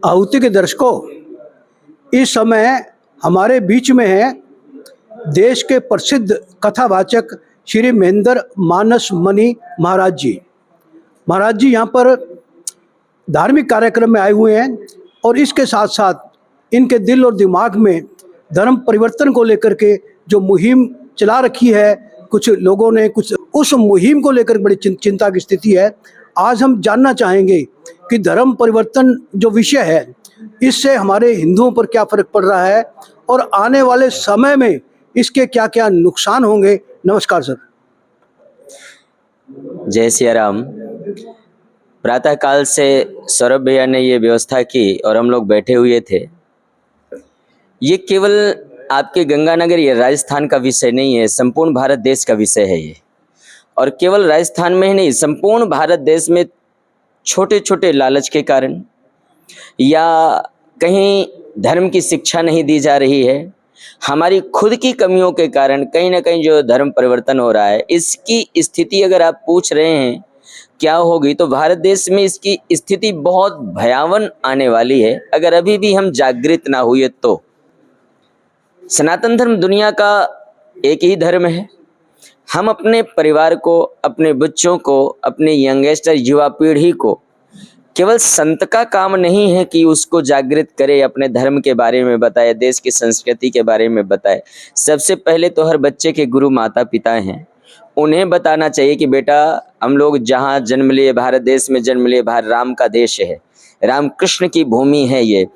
आहुति के दर्शकों, इस समय हमारे बीच में है देश के प्रसिद्ध कथावाचक श्री महेंद्र मानस मणि महाराज जी। महाराज जी यहाँ पर धार्मिक कार्यक्रम में आए हुए हैं और इसके साथ साथ इनके दिल और दिमाग में धर्म परिवर्तन को लेकर के जो मुहिम चला रखी है कुछ लोगों ने, कुछ उस मुहिम को लेकर बड़ी चिंता की स्थिति है। आज हम जानना चाहेंगे कि धर्म परिवर्तन जो विषय है इससे हमारे हिंदुओं पर क्या फर्क पड़ रहा है और आने वाले समय में इसके क्या क्या नुकसान होंगे। नमस्कार सर। जय सिया राम। प्रातः काल से सौरभ भैया ने ये व्यवस्था की और हम लोग बैठे हुए थे। ये केवल आपके गंगानगर या राजस्थान का विषय नहीं है, संपूर्ण भारत देश का विषय है ये। और केवल राजस्थान में ही नहीं, संपूर्ण भारत देश में छोटे छोटे लालच के कारण या कहीं धर्म की शिक्षा नहीं दी जा रही है, हमारी खुद की कमियों के कारण कहीं ना कहीं जो धर्म परिवर्तन हो रहा है, इसकी स्थिति अगर आप पूछ रहे हैं क्या होगी, तो भारत देश में इसकी स्थिति बहुत भयावन आने वाली है अगर अभी भी हम जागृत ना हुए तो। सनातन धर्म दुनिया का एक ही धर्म है। हम अपने परिवार को, अपने बच्चों को, अपने यंगस्टर युवा पीढ़ी को केवल संत का काम नहीं है कि उसको जागृत करे, अपने धर्म के बारे में बताए, देश की संस्कृति के बारे में बताए। सबसे पहले तो हर बच्चे के गुरु माता पिता हैं। उन्हें बताना चाहिए कि बेटा हम लोग जहाँ जन्म लिए, भारत देश में जन्म लिए, भारत राम का देश है, राम कृष्ण की भूमि है ये,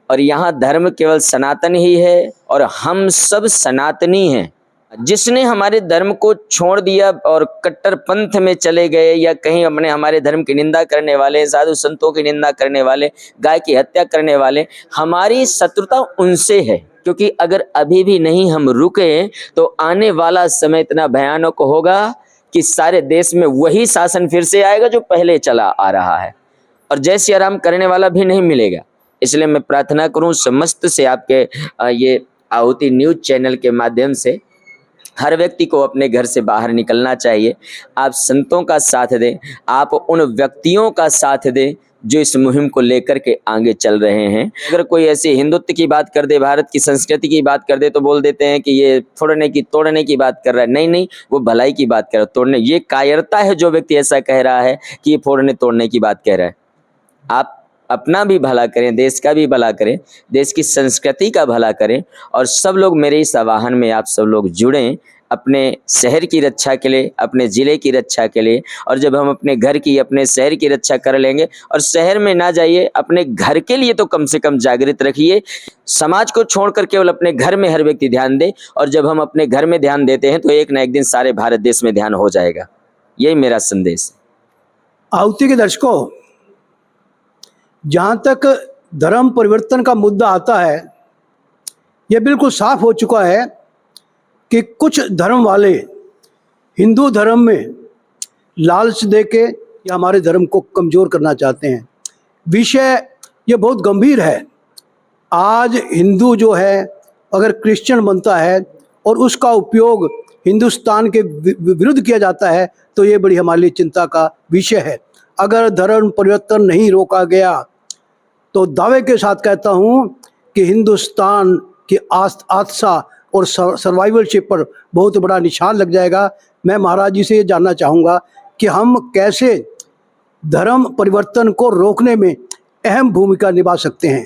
और यहाँ धर्म केवल सनातन ही है और हम सब सनातनी हैं। जिसने हमारे धर्म को छोड़ दिया और कट्टर पंथ में चले गए या कहीं अपने हमारे धर्म की निंदा करने वाले, साधु संतों की निंदा करने वाले, गाय की हत्या करने वाले, हमारी शत्रुता उनसे है। क्योंकि अगर अभी भी नहीं हम रुके तो आने वाला समय इतना भयानक होगा कि सारे देश में वही शासन फिर से आएगा जो पहले चला आ रहा है, और जय सिया राम करने वाला भी नहीं मिलेगा। इसलिए मैं प्रार्थना करूं समस्त से, आपके ये आहुति न्यूज चैनल के माध्यम से हर व्यक्ति को अपने घर से बाहर निकलना चाहिए। आप संतों का साथ दें, आप उन व्यक्तियों का साथ दें जो इस मुहिम को लेकर के आगे चल रहे हैं। अगर कोई ऐसी हिंदुत्व की बात कर दे, भारत की संस्कृति की बात कर दे, तो बोल देते हैं कि ये फोड़ने की तोड़ने की बात कर रहा है। नहीं नहीं, वो भलाई की बात कर रहा है, तोड़ने। ये कायरता है जो व्यक्ति ऐसा कह रहा है कि ये फोड़ने तोड़ने की बात कह रहा है। आप अपना भी भला करें, देश का भी भला करें, देश की संस्कृति का भला करें, और सब लोग मेरे इस आह्वान में आप सब लोग जुड़ें अपने शहर की रक्षा के लिए, अपने ज़िले की रक्षा के लिए। और जब हम अपने घर की, अपने शहर की रक्षा कर लेंगे, और शहर में ना जाइए, अपने घर के लिए तो कम से कम जागृत रखिए। समाज को छोड़कर केवल अपने घर में हर व्यक्ति ध्यान दे, और जब हम अपने घर में ध्यान देते हैं तो एक ना एक दिन सारे भारत देश में ध्यान हो जाएगा। यही मेरा संदेश है। आहुति के दर्शकों, जहाँ तक धर्म परिवर्तन का मुद्दा आता है, यह बिल्कुल साफ हो चुका है कि कुछ धर्म वाले हिंदू धर्म में लालच देके या हमारे धर्म को कमज़ोर करना चाहते हैं। विषय ये बहुत गंभीर है। आज हिंदू जो है अगर क्रिश्चियन बनता है और उसका उपयोग हिंदुस्तान के विरुद्ध किया जाता है तो ये बड़ी हमारे लिए चिंता का विषय है। अगर धर्म परिवर्तन नहीं रोका गया तो दावे के साथ कहता हूँ कि हिंदुस्तान की आस्था और सर्वाइवलशिप पर बहुत बड़ा निशान लग जाएगा। मैं महाराज जी से ये जानना चाहूँगा कि हम कैसे धर्म परिवर्तन को रोकने में अहम भूमिका निभा सकते हैं।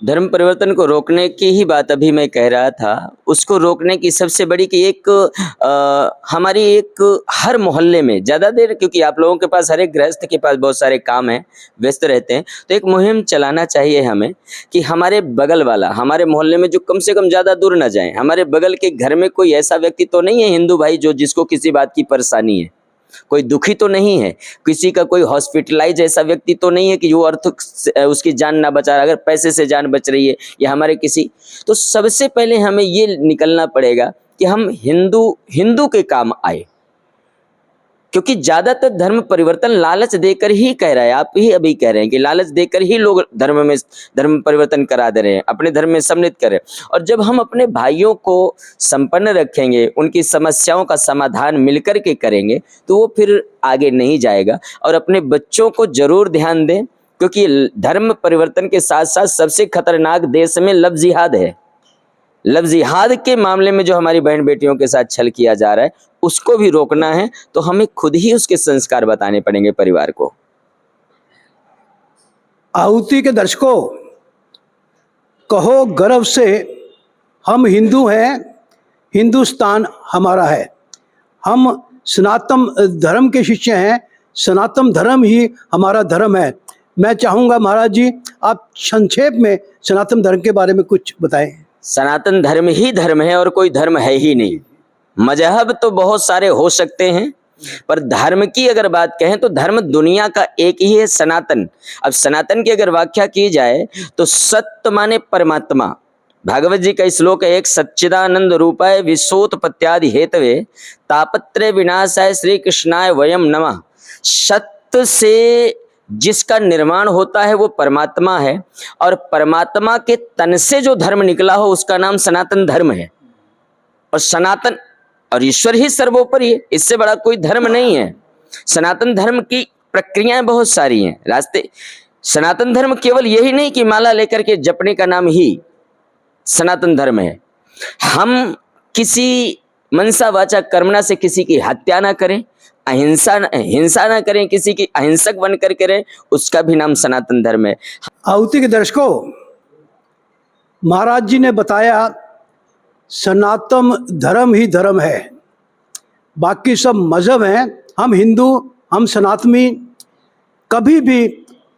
धर्म परिवर्तन को रोकने की ही बात अभी मैं कह रहा था। उसको रोकने की सबसे बड़ी कि एक हमारी एक हर मोहल्ले में ज़्यादा देर, क्योंकि आप लोगों के पास, हर एक गृहस्थ के पास बहुत सारे काम हैं, व्यस्त रहते हैं, तो एक मुहिम चलाना चाहिए हमें कि हमारे बगल वाला, हमारे मोहल्ले में जो कम से कम ज़्यादा दूर ना जाए, हमारे बगल के घर में कोई ऐसा व्यक्ति तो नहीं है हिंदू भाई जो जिसको किसी बात की परेशानी है, कोई दुखी तो नहीं है, किसी का कोई हॉस्पिटलाइज ऐसा व्यक्ति तो नहीं है कि जो अर्थ उसकी जान ना बचा, अगर पैसे से जान बच रही है या हमारे किसी, तो सबसे पहले हमें ये निकलना पड़ेगा कि हम हिंदू के काम आए। क्योंकि ज्यादातर धर्म परिवर्तन लालच देकर ही कह रहा है। आप ही अभी कह रहे हैं कि लालच देकर ही लोग धर्म परिवर्तन करा दे रहे हैं, अपने धर्म में सम्मिलित कर रहे हैं। और जब हम अपने भाइयों को संपन्न रखेंगे, उनकी समस्याओं का समाधान मिलकर के करेंगे, तो वो फिर आगे नहीं जाएगा। और अपने बच्चों को जरूर ध्यान दें क्योंकि धर्म परिवर्तन के साथ साथ सबसे खतरनाक देश में लव जिहाद है। लव जिहाद के मामले में जो हमारी बहन बेटियों के साथ छल किया जा रहा है, उसको भी रोकना है तो हमें खुद ही उसके संस्कार बताने पड़ेंगे परिवार को। आहुति के दर्शकों, कहो गर्व से हम हिंदू हैं, हिंदुस्तान हमारा है। हम सनातन धर्म के शिष्य हैं, सनातन धर्म ही हमारा धर्म है। मैं चाहूँगा महाराज जी आप संक्षेप में सनातन धर्म के बारे में कुछ बताएं। सनातन धर्म ही धर्म है और कोई धर्म है ही नहीं। मजहब तो बहुत सारे हो सकते हैं, पर धर्म की अगर बात कहें तो धर्म दुनिया का एक ही है, सनातन। अब सनातन की अगर व्याख्या की जाए तो सत्य माने परमात्मा। भागवत जी का श्लोक है, एक सच्चिदानंद रूपाय विश्वोत्पत्त्यादि हेतवे तापत्रय विनाशाय श्री कृष्णाय वयम नमः। सत्य से जिसका निर्माण होता है वो परमात्मा है, और परमात्मा के तन से जो धर्म निकला हो उसका नाम सनातन धर्म है। और सनातन और ईश्वर ही सर्वोपरि है, इससे बड़ा कोई धर्म नहीं है। सनातन धर्म की प्रक्रियाएं बहुत सारी हैं, रास्ते। सनातन धर्म केवल यही नहीं कि माला लेकर के जपने का नाम ही सनातन धर्म है। हम किसी मनसा वाचा कर्मणा से किसी की हत्या ना करें, हिंसा ना करें, किसी की अहिंसक बनकर करें, उसका भी नाम सनातन धर्म है। आहुति के दर्शकों, महाराज जी ने बताया सनातन धर्म ही धर्म है, बाकी सब मजहब हैं। हम हिंदू, हम सनातनी कभी भी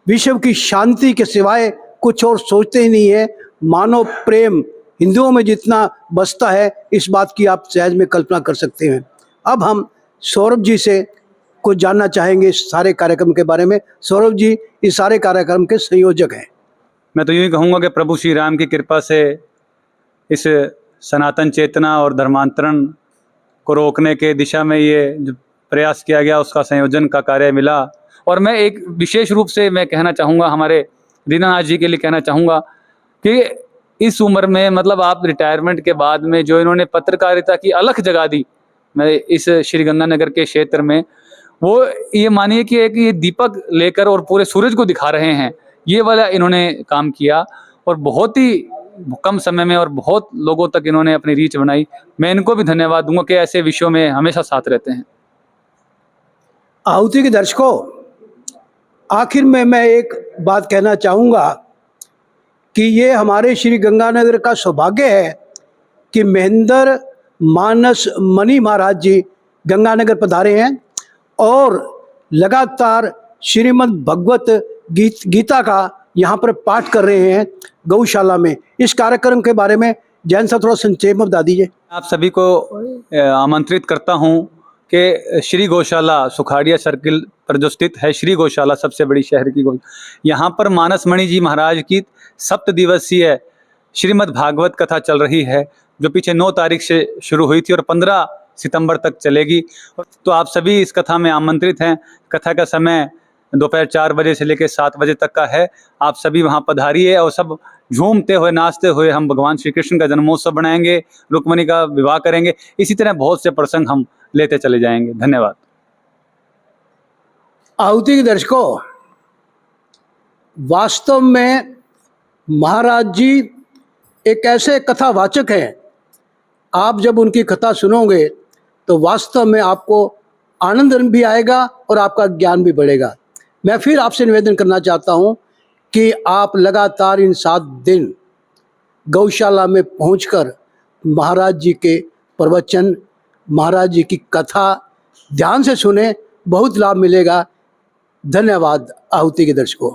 विश्व की शांति के सिवाय कुछ और सोचते ही नहीं है। मानव प्रेम हिंदुओं में जितना बसता है, इस बात की आप सहज में कल्पना कर सकते हैं। अब हम सौरभ जी से कुछ जानना चाहेंगे इस सारे कार्यक्रम के बारे में। सौरभ जी इस सारे कार्यक्रम के संयोजक हैं। मैं तो यूँ ही कहूँगा कि प्रभु श्री राम की कृपा से इस सनातन चेतना और धर्मांतरण को रोकने के दिशा में ये जो प्रयास किया गया, उसका संयोजन का कार्य मिला। और मैं एक विशेष रूप से मैं कहना चाहूँगा, हमारे दीनानाथ जी के लिए कहना चाहूँगा कि इस उम्र में, मतलब आप रिटायरमेंट के बाद में जो इन्होंने पत्रकारिता की अलख जगा दी मैं इस श्री गंगानगर के क्षेत्र में, वो ये मानिए कि एक ये दीपक लेकर और पूरे सूरज को दिखा रहे हैं, ये वाला इन्होंने काम किया। और बहुत ही कम समय में और बहुत लोगों तक इन्होंने अपनी रीच बनाई। मैं इनको भी धन्यवाद दूंगा कि ऐसे विषयों में हमेशा साथ रहते हैं। आहुति के दर्शकों, आखिर में मैं एक बात कहना चाहूँगा कि ये हमारे श्री गंगानगर का सौभाग्य है कि महेंद्र मानस मणि महाराज जी गंगानगर पधारे हैं और लगातार श्रीमद् भगवत गीता का यहाँ पर पाठ कर रहे हैं गौशाला में। इस कार्यक्रम के बारे में जैन साहब थोड़ा संक्षेप में बता दीजिए। आप सभी को आमंत्रित करता हूँ कि श्री गौशाला सुखाड़िया सर्किल पर जो स्थित है श्री गौशाला, सबसे बड़ी शहर की यहाँ पर मानस मणि जी महाराज की 7 दिवसीय श्रीमद् भागवत कथा चल रही है, जो पीछे 9 तारीख से शुरू हुई थी और 15 सितंबर तक चलेगी। तो आप सभी इस कथा में आमंत्रित हैं। कथा का समय दोपहर 4 बजे से लेकर 7 बजे तक का है। आप सभी वहाँ पधारिए और सब झूमते हुए नाचते हुए हम भगवान श्री कृष्ण का जन्मोत्सव बनाएंगे, रुक्मिणी का विवाह करेंगे। इसी तरह बहुत से प्रसंग हम लेते चले जाएंगे। धन्यवाद। आहुति के दर्शकों, वास्तव में महाराज जी एक ऐसे कथावाचक हैं, आप जब उनकी कथा सुनोगे तो वास्तव में आपको आनंद भी आएगा और आपका ज्ञान भी बढ़ेगा। मैं फिर आपसे निवेदन करना चाहता हूं कि आप लगातार इन 7 दिन गौशाला में पहुंचकर महाराज जी के प्रवचन, महाराज जी की कथा ध्यान से सुने, बहुत लाभ मिलेगा। धन्यवाद आहुति के दर्शकों।